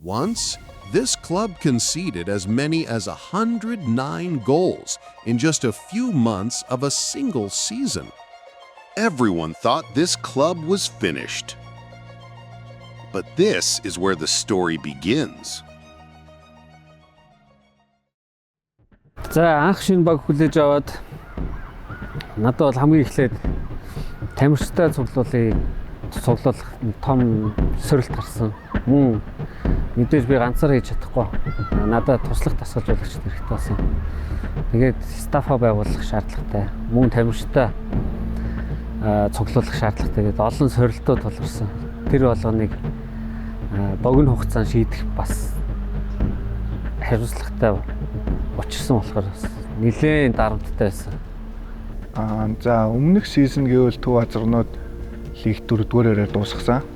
Once, this club conceded as many as 109 goals in just a few months of a single season. Everyone thought this club was finished. But this is where the story begins. За анх шинэ баг хүлээж аваад надад бол хамгийн эхлээд тамирчтай цуглуулах том сорилт гарсан. Мөн мэдээж би ганцаар хийж чадахгүй. Надад туслах дасгалжуулагч хэрэгтэй болсон. Тэгээд стафа байгуулах шаардлагатай. Мөн тамирчтай цуглуулах шаардлагатай. Тэгээд олон сорилтууд тулгарсан. Тэр болгоныг богино хугацаанд шийдэх бас хариуцлагатай учирсан болохоор нэлээд дарамттай байсан. За өмнөх сизон гэвэл Төв Азарнууд лиг 4-р дуусгасан.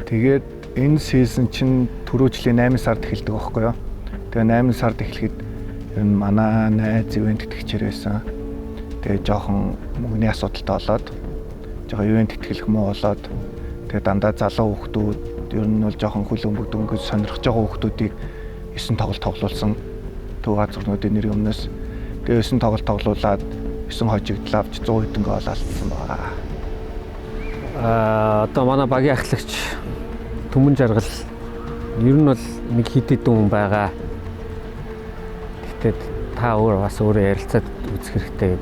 Тэгээд энэ сизон чинь түрүү жилийн 8 сард эхэлдэг байхгүй юу? Тэгээ 8 сард эхлэхэд ер нь манай найз ивент тэтгэгчээр байсан. Тэгээ жоохон мөнгөний асуудалтай болоод жоохон ивент тэтгэх муу болоод тэгээ дандаа залуу хүүхдүүд ер нь бол жоохон хөл өмгөд өнгөж сонирхож байгаа хүүхдүүдийг 9 тоглолт тоглуулсан. Төв Азарнуудын нэр өмнөөс тэгээ 9 тоглолт тоглуулад 9 хожигдол авч 100 хэдэн гол алдсан байгаа. Одоо манай багийн ахлагч Түмэн Жаргал ер нь бол нэг хэд хэдэн хүн байгаа. Гэхдээ та бас өөрөө ярилцаад үзэх хэрэгтэй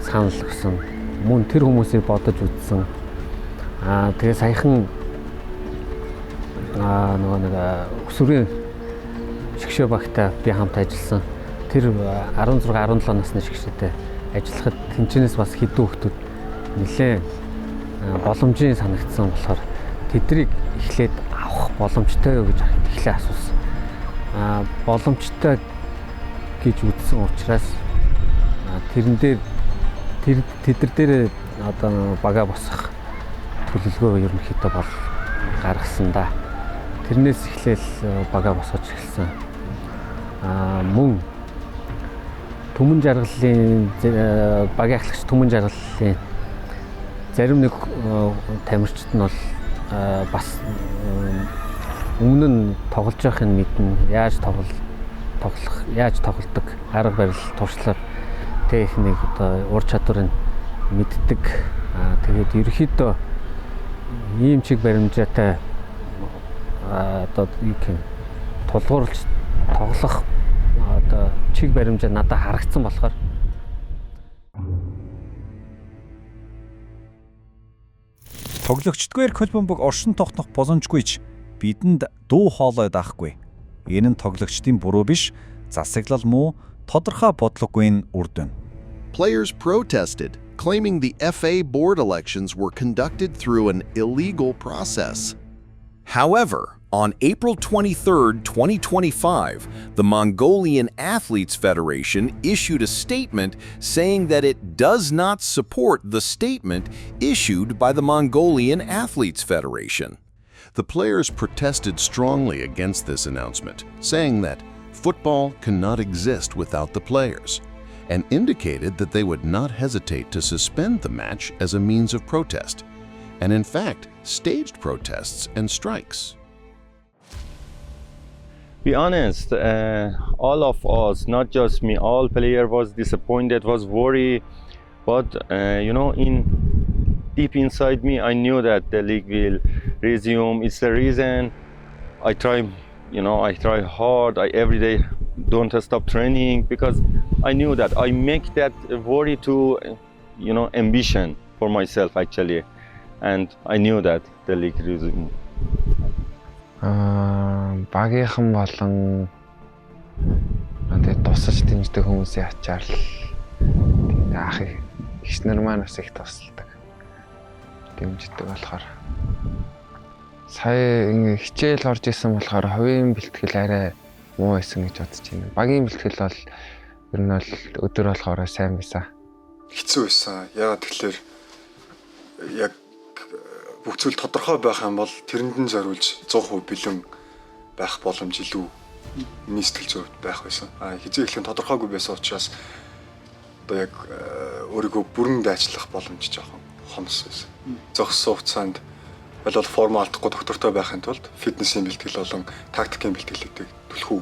санал өгсөн. Мөн тэр хүмүүсийг бодож үзсэн. Тэгээ саяхан нэг өсвөрийн шгшөө багтай би хамт ажилласан. Тэр 16-17 насны шгшөөтэй ажиллахад тэнцэнээс бас хэдэн хүмүүс нэлээд боломжийн санагдсан болохоор тэдрийг эхлээд авах боломжтой юу гэж эхлээ асуусан. Боломжтой гэж үзсэн учраас тэдэр дээр одоо бага босох төлөвлөгөө ерөнхийдөө бол гаргасан да. Тэрнээс эхлээл бага босгож эхэлсэн. Мөн Түмэн Жаргалын багийн ахлагч Түмэн Жаргалын зарим нэг тамирчид нь бол бас өмнө нь тоглож байхыг мэднэ. Яаж тоглодог арга барил туршлага техник одоо ур чадварыг мэддэг. Тэгээд ерөөхдөө ийм чиг баримжаатай одоо тулгуурлаж тоглох одоо чиг баримжаа надад харагдсан болохоор тоглогчдгээр Колумбог оршин тогтнох боломжгүйч бидэнд дуу хоолой даахгүй. Энэ нь тоглогчдын буруу биш, засаглал муу, тодорхой бодлогын үр дүн. Players protested, claiming the FA board elections were conducted through an illegal process. However, on April 23, 2025, the Mongolian Athletes Federation issued a statement saying that it does not support the statement issued by the Mongolian Athletes Federation. The players protested strongly against this announcement, saying that football cannot exist without the players, and indicated that they would not hesitate to suspend the match as a means of protest, and in fact, staged protests and strikes. Be honest, all of us, not just me, all player was disappointed, was worried, but deep inside me, I knew that the league will resume. It's the reason I try hard. I every day don't stop training because I knew that I make that worry to, ambition for myself actually, and I knew that the league resume. Багийнхан болон тэгээд тусаж дэмждэг хүмүүсийн ачаар л ах ихс нар маань бас их тусалдаг. Дэмждэг болохоор сая хичээл орж исэн болохоор хувийн бэлтгэл арай муу байсан гэж бодож байна. Багийн бэлтгэл бол ер нь бол өдөр болохоор сайн байсан. Хэцүү байсан. Яагаад тэгэхээр яг бүх зүйл тодорхой байх юм бол тэрэнд нь зориулж 100% бэлэн байх боломж илүү миний сэтгэл зүйд байх байсан. Хизээ ихлэн тодорхойгүй байсан учраас одоо яг өөрийгөө бүрэн дайчлах боломж жоохон хомс байсан. Зогссон хугацаанд бол форм алдахгүй доктортой байхын тулд фитнесийн бэлтгэл болон тактикийн бэлтгэлүүдийг түлхүү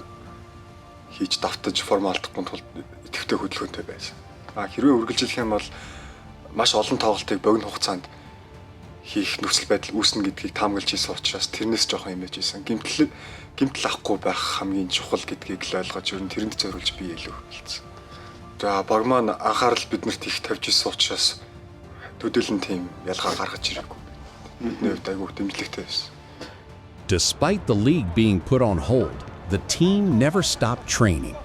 хийж давтаж форм алдахгүй тулд идэвхтэй хөдөлгөөнтэй байсан. Хэрвээ үргэлжлэх юм бол маш олон тоглолтыг богино хугацаанд хийх нөхцөл байдал үүснэ гэдгийг таамаглаж ирсэн учраас тэрнээс жоохон имэж ийсэн. Гэмтэл авахгүй байх хамгийн чухал гэдгийг л ойлгож ер нь тэрэнд зориулж би илүү хэлсэн. За баг маань анхаарал биднэрт их тавьж ирсэн учраас төдийлөн тийм ялгаа гаргаж ирээгүй. Бидний хувьд айгүй дэмжлэгтэй байсан. Despite the league being put on hold, the team never stopped training.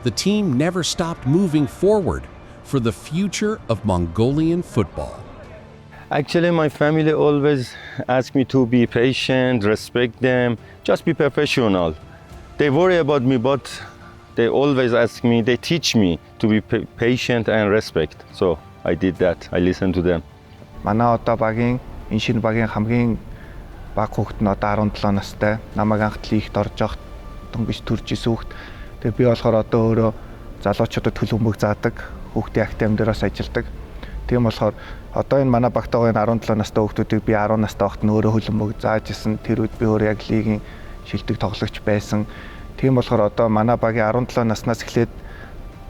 The team never stopped moving forward for the future of Mongolian football. Actually, my family always ask me to be patient, respect them, just be professional. They worry about me, but they always ask me, they teach me to be patient and respect. So I did that. I listened to them. Манай одоо багийн энэ шинэ багийн хамгийн баг хүүхэд нь одоо 17 настай. Намайг анх лигт орж явах дөнгөж төрж исэн хүүхэд. Тэгээ би болохоор одоо өөрөө залуучуудад төлөвлөмөг заадаг. Хүүхдийн актемдэрээс ажилладаг. Тийм болохоор одоо энэ манай багтайгаа энэ 17 настай хүүхдүүдийг би 10 настай байхад нь өөрөө хөлбөмбөг зааж исэн. Тэр үед би өөрөө яг лигийн шилдэг тоглогч байсан. Тийм болохоор одоо манай багийн 17 наснаас эхлээд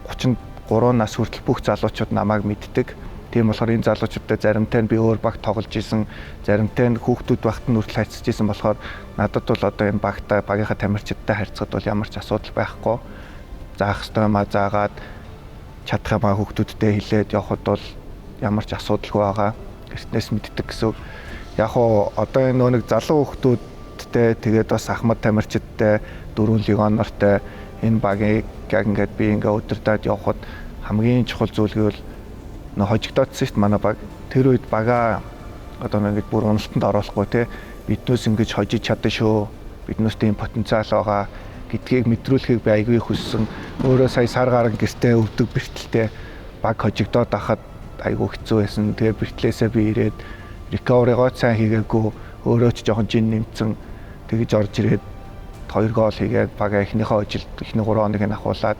33 нас хүртэл бүх залуучууд намайг мэддэг. Тийм болохоор энэ залуучуудтай заримтай нь би өөр багт тоглож исэн, заримтай нь хүүхдүүд багт нь хүртэл хайцж исэн болохоор надад бол одоо энэ багийнхаа тамирчидтай харьцахад бол ямар ч асуудал байхгүй. Заах ёстой юмаа заагаад чадах юмаа хүүхдүүдтэй хэлээд явхад бол ямар ч асуудалгүй байгаа. Гэртнээс мэддэг гэсэн. Яг уу одоо энэ нэг залуу хүүхдүүдтэй тэгээд бас ахмад тамирчидтай 4 легионертэй энэ багийг яг ингээд би ингээ өдөртөд явхад хамгийн чухал зүйл гэвэл хожигдоодсон шүү дээ манай баг. Тэр үед бага одоо ингээд бүр уналтанд оруулахгүй те биднээс ингэж хожиж чадсан шүү. Биднээс тийм потенциал байгаа гэдгийг мэдрүүлэхийг би айгүй хүссэн. Өөрөө сая сар гарan гэртээ өвдөг бэртэлтэй баг хожигдоод ахад айгүй хэцүү байсан. Тэгээ бэртлээсээ би ирээд recovery-гоо сайн хийгээгүй өөрөө ч жоохон жин нэмсэн. Тэгэж орж ирээд 2 гол хийгээд бага эхнийхээ ажилд эхний 3 хоног нь ахуулаад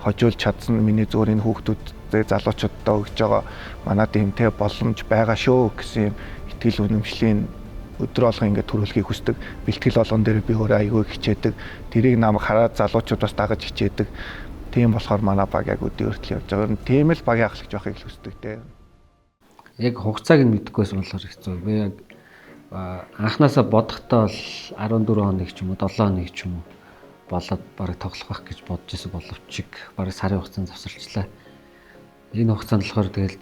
хожуулж чадсан. Миний зүгээр энэ хүүхдүүдтэй залуучуудтай өгж байгаа манай тэмтэй боломж байгаа шүү гэсэн итгэл үнэмшлийн өдөр болгон ингээд төрүүлэхийг хүсдэг. Бэлтгэл болгон дээр би өөрөө айгүй хичээдэг. Тэрийг нам хараад залуучууд бас дагаж хичээдэг. Тийм болохоор манай баг яг өдөө өртөл явж байгаа. Тийм л багийн ахлагч байхыг л хүсдэг те. Яг хугацааг нь мэдэхгүйс болохоор хэцүү. Би яг анханасаа бодохдоо бол 14 хоног ч юм уу 7 хоног ч юм уу болоод барыг тоглох байх гэж бодож исэн боловч барыг сарын хугацаанд завсарлчлаа. Энэ хугацаанд болохоор тэгэл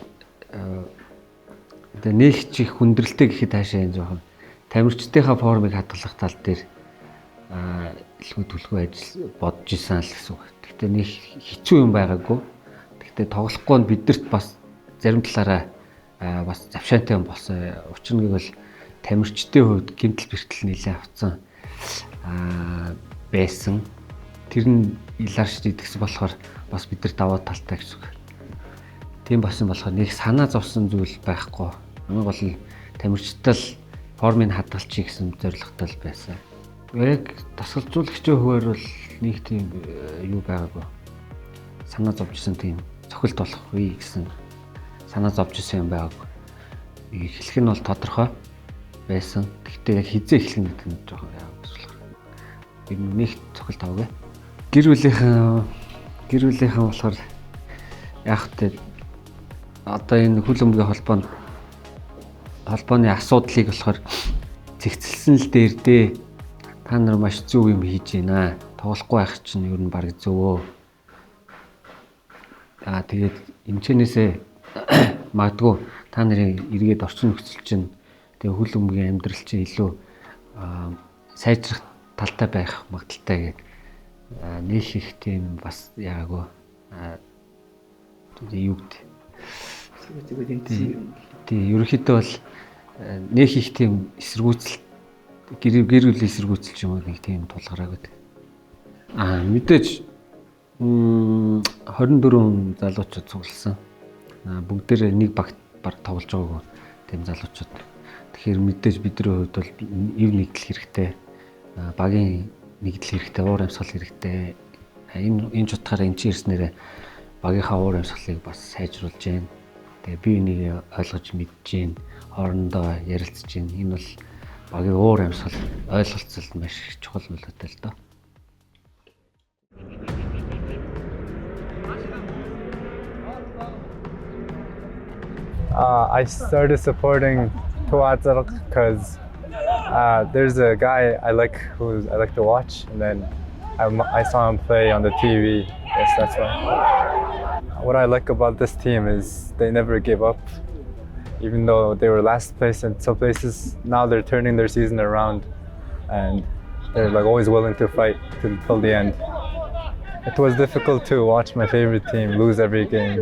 нэг чих хүндрэлтэй гэхэд хаашаа энэ жоохон тамирчдынхаа формыг хадгалах тал дээр илгүү түлхүү ажил бодож исэн л гэсэн үг. Гэхдээ нэг хэцүү юм байгаагүй. Гэхдээ тоглохгүй нь бидэрт бас зарим талаараа бас завшаантай юм болсон. Учир нь гэвэл тамирчдын хувьд гэмтэл бэртэл нэлээд авцсан байсан. Тэр нь иларч идэгсэн болохоор бас бид нар даваа талтай гэсэн үг. Тийм болсон болохоор нэг санаа зовсон зүйл байхгүй. Хамгийн гол нь тамирчдад формыг хадгалчих гэсэн зорилготой л байсан. Яг дасгалжуулагчийн хувьд бол нэг тийм юу байгаагүй. Санаа зовжсэн тийм цохилт болох үе гэсэн санаа зовжсэн юм байгаагүй. Эхлэх нь бол тодорхой байсан. Гэхдээ яг хизээ эхлэх гэдэг нь жоохон яагаад би нэг цохилт аваагүй. Гэр бүлийнхэн болохоор яг тэ одоо энэ хөл өмгийн холбооны асуудлыг болохоор зэгцэлсэн л дээр дээ. Та нар маш зөв юм хийж байна. Тоглохгүй байх чинь ер нь баг зөвөө. Тэгээд эмчнээсээ магадгүй та нарын эргээд орчин нөхцөл чинь тэгээ хөл өмгийн амьдрал чинь илүү сайжрах талтай байх магадaltaй гэдэг нэг их тийм бас яагаагүй юу гэдэг. Тийм ерөнхийдөө бол нэг их тийм эсэргүүцэл гэр бүлийн эсэргүүцэл юм уу нэг тийм тулгараа гэдэг. Мэдээж 24 залуучууд цугласан. Бүгдээр нэг багт баг тоглож байгаагүй тийм залуучууд. Тэгэхээр мэдээж бидний хувьд бол ив нэгдэл хэрэгтэй. Багийн нэгдэл хэрэгтэй, уур амьсгал хэрэгтэй. Энэ ч утгаараа энэ чинь ирснээр багийнхаа уур амьсгалыг бас сайжруулж байна. Тэгээ бие биенийг ойлгож мэдж байна. Хоорондоо ярилцж байна. Энэ бол багийн өөр амьсгал ойлголцол маш чухал болоотой л доо. I started supporting Tuatara because there's a guy I like to watch, and then I saw him play on the TV. Yes, that's why. What I like about this team is they never give up, even though they were last place in some places. Now they're turning their season around, and they're like always willing to fight till the end. It was difficult to watch my favorite team lose every game,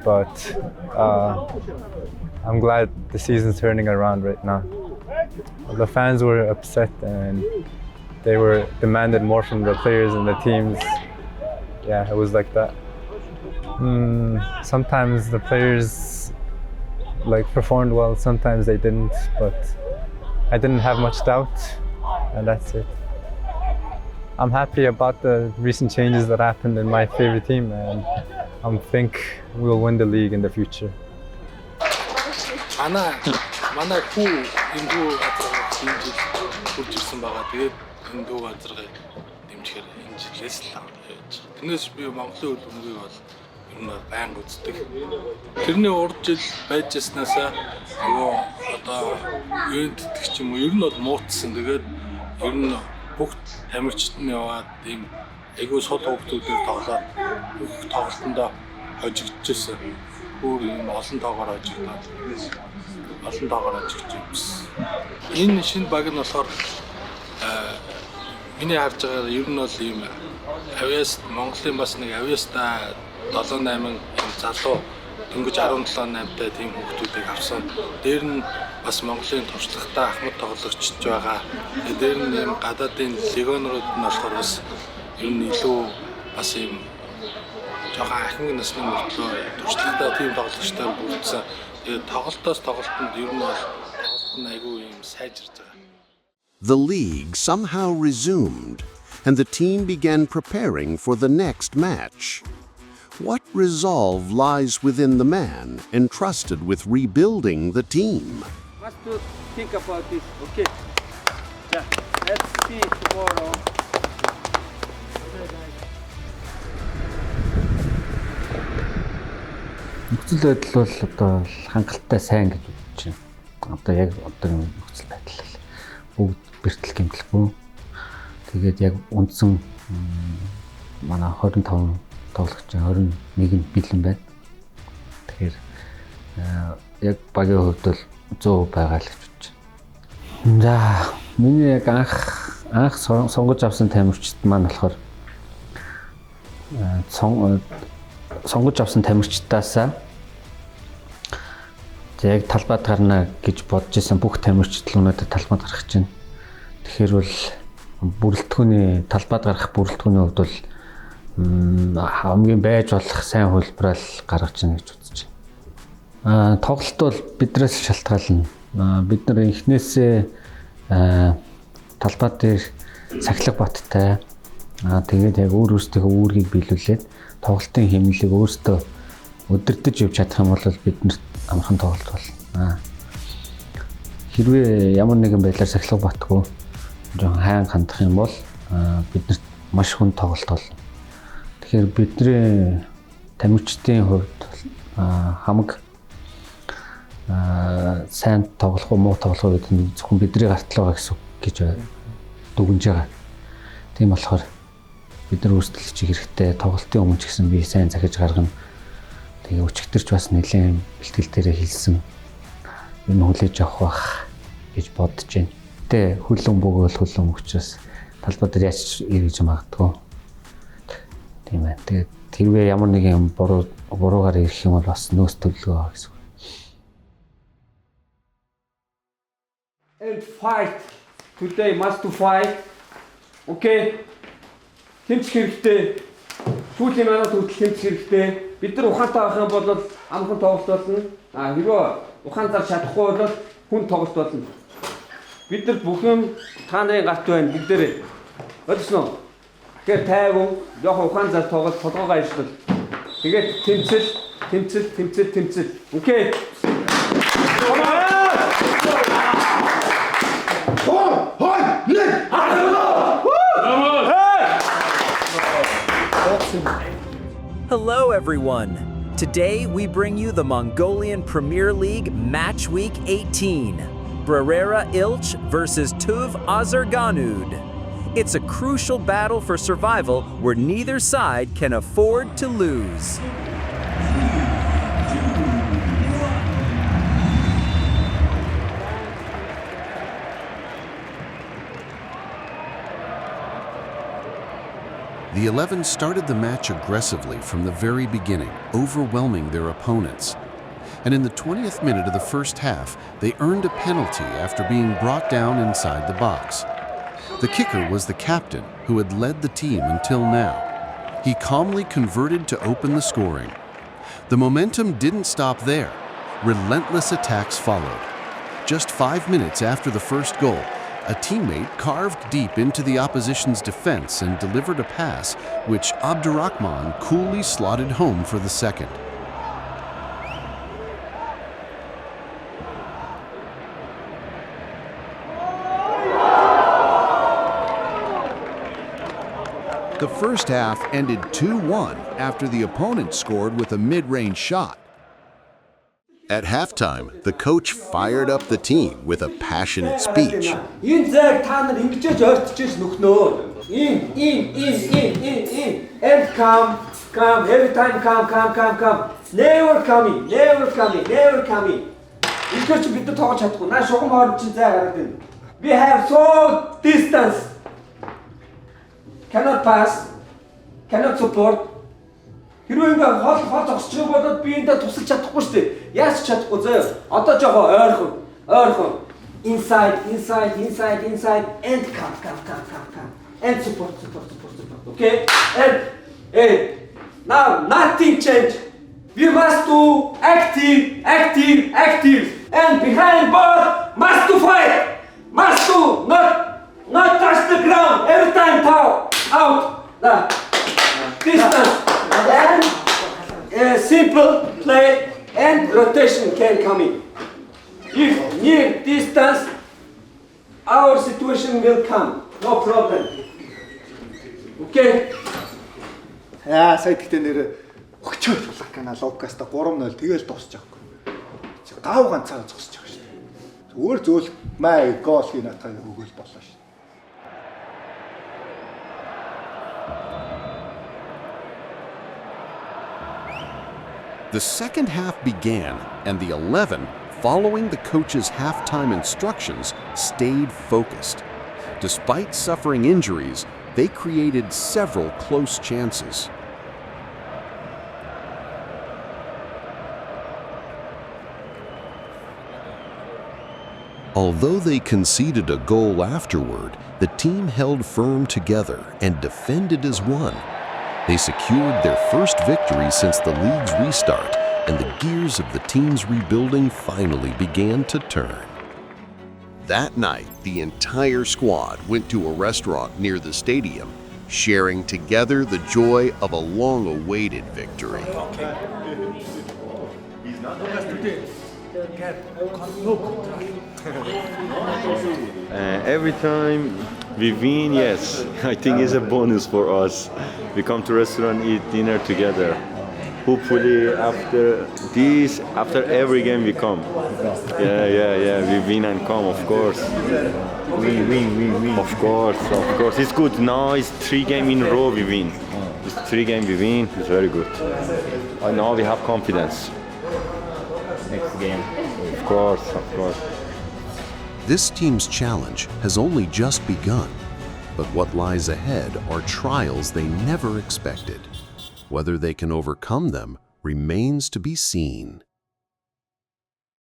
but I'm glad the season's turning around right now. The fans were upset and they were demanded more from the players and the teams. Yeah, it was like that. Sometimes the players performed well, sometimes they didn't, but I didn't have much doubt, and that's it. I'm happy about the recent changes that happened in my favorite team, and I think we'll win the league in the future. манай хүү энэ дүү газарыг дэмжиж хурж ирсэн байгаа. Тэгээд энэ дүү газарыг дэмжихээр энэ жилээс л явж байгаа. Тэрнээс би Монголын үйл өмгийг бол ер нь байнга үздэг. Тэрний урд жил байж яснаасаа одоо юунд итгэж ч юм уу ер нь бол муутсан. Тэгээд ер нь бүх тамирчид нь яваад ийм айгүй сул хүмүүсээр тоглоод бүх тоглолтондоо хожигдчихсэн. Өөр ийм олон тоогоор хожигдоод олон тоогоор хожигдчихсэн. Энэ шинэ баг нь болохоор миний харж байгаа ер нь бол ийм авьяас Монголын бас нэг авьяастай 7-8 залуу дөнгөж 17-8-тай тийм хүмүүсийг авсан. Дээр нь бас Монголын туршлагатай ахмад тоглогчч байгаа. Дээр нь ийм гадаадын легионерууд нь болохоор бас ер нь илүү бас ийм жоохон ахмад насны мөртлөө туршлагатай тийм тоглогчтой бүрдсэн. Тэгээд тоглолтоос тоглолтод ер нь бол тоглолт нь айгүй ийм сайжирж байгаа. The league somehow resumed, and the team began preparing for the next match. What resolve lies within the man entrusted with rebuilding the team? Must to think about this. Okay. Yeah. Let's see tomorrow. Нөхцөл байдал бол одоо хангалттай сайн гэж бодож байна. Одоо яг одоогийн нөхцөл байдал бүгд бэртэл гэмтэлгүй. Тэгээд яг үндсэн манай 25 тоглогчийн 21 нь бэлэн байна. Тэгэхээр яг багийн хувьд бол 100% байгаа л гэж бодож байна. За, миний яг анх сонгож авсан тамирчид маань болохоор сонгож авсан тамирчдаасаа яг талбайд гарна гэж бодож исэн бүх тамирчид л өнөөдөр талбайд гарах чинь. Тэгэхээр бол бүрэлдэхүүний талбайд гарах бүрэлдэхүүний хувьд бол хамгийн байж болох сайн хөлбрал гаргаж ийн гэж үзэж байна. Тоглолт бол биднээс шалтгаална. Бид нар эхнээсээ талбай дээр сахилга баттай. Тэгээд яг өөрсдийнхөө үүргийг биелүүлээд тоглолтын хэмнэлийг өөрсдөө өдөртөж явж чадах юм бол биднэрт амархан тоглолт болно. Хэрвээ ямар нэгэн байдлаар сахилга батгүй жоохон хайн хандах юм бол биднэрт маш хүнд тоглолт болно. Тэгэхээр бидний тамирчдын хувьд хамаг сайн тоглох уу муу тоглох уу гэдэг нь зөвхөн бидний гартал байгаа гэсэн гэж дүгнж байгаа. Тийм болохоор бид нар өөрсдөлж хэрэгтэй тоглолтын өмнө ч гэсэн би сайн захиж гаргана. Тэгээ өчигдөрч бас нэлээд бэлтгэл дээрээ хэлсэн. Энэ хүлээж авах байх гэж бодож байна. Тэ хүлэн бөгөөл хүлэн учраас талбай дээр яаж ирж магадгүй. Тийм ээ. Тэгээд тэрвээ ямар нэгэн буруугаар ирэх юм бол бас нөөц төлөвлөгөө авах гэсэн. And fight. Today must to fight. Okay. Тэмцэх хэрэгтэй. Сүүлийн манад хөдөл тэмцэх хэрэгтэй. Бид нар ухаантай байх юм бол амхан тоглолт болно. Хэрвээ ухаантай чадахгүй бол хүн тоглолт болно. Бид нар бүх юм та нарын гарт байна. Бүгдээрээ. Ойлгосноо? Тэгэхээр тайван жоохон ухаан зар тоглолт толгоогоо ижлэл. Тэгээд тэмцэл. Окей. Hello, everyone. Today, we bring you the Mongolian Premier League Match Week 18, Brarera Ilch versus Tuv Azerganud. It's a crucial battle for survival where neither side can afford to lose. The 11 started the match aggressively from the very beginning, overwhelming their opponents. And in the 20th minute of the first half, they earned a penalty after being brought down inside the box. The kicker was the captain, who had led the team until now. He calmly converted to open the scoring. The momentum didn't stop there. Relentless attacks followed. Just 5 minutes after the first goal, a teammate carved deep into the opposition's defense and delivered a pass, which Abdurrahman coolly slotted home for the second. The first half ended 2-1 after the opponent scored with a mid-range shot. At halftime, the coach fired up the team with a passionate speech. And come, every time come. Never coming. We have so distance. Cannot pass, cannot support. Хэрвээ хол зогсчих болоод би энэ тусалж чадахгүй шүү дээ. Яаж чадахгүй зөө. Одоо жоо ойрхон. Inside and come. And support. Okay? And now nothing change. We must do active. And behind ball must do fight. Must do not touch the ground. Every time out. Distance. And simple play and rotation can come in. If near distance, our situation will come. No problem. Okay? Сая гэхдээ нэр өгчөө тулах гэнэ Лукаста 3-0 тэгэл дуусчих واخгүй. Гав ганцаар зогсож байгаа шүү дээ. Зүгээр зөөл маа гол хий натаа өгөөл болоо шүү. The second half began, and the 11, following the coach's halftime instructions, stayed focused. Despite suffering injuries, they created several close chances. Although they conceded a goal afterward, the team held firm together and defended as one. They secured their first victory since the league's restart, and the gears of the team's rebuilding finally began to turn. That night, the entire squad went to a restaurant near the stadium, sharing together the joy of a long-awaited victory. Every time we win, yes, I think it's a bonus for us. We come to restaurant, eat dinner together. Hopefully after this, after every game we come. Yeah, we win and come, of course. Win. Of course. It's good. Now it's 3 games in a row we win. It's 3 games we win. It's very good. And now we have confidence. Next game. Of course. This team's challenge has only just begun, but what lies ahead are trials they never expected. Whether they can overcome them remains to be seen.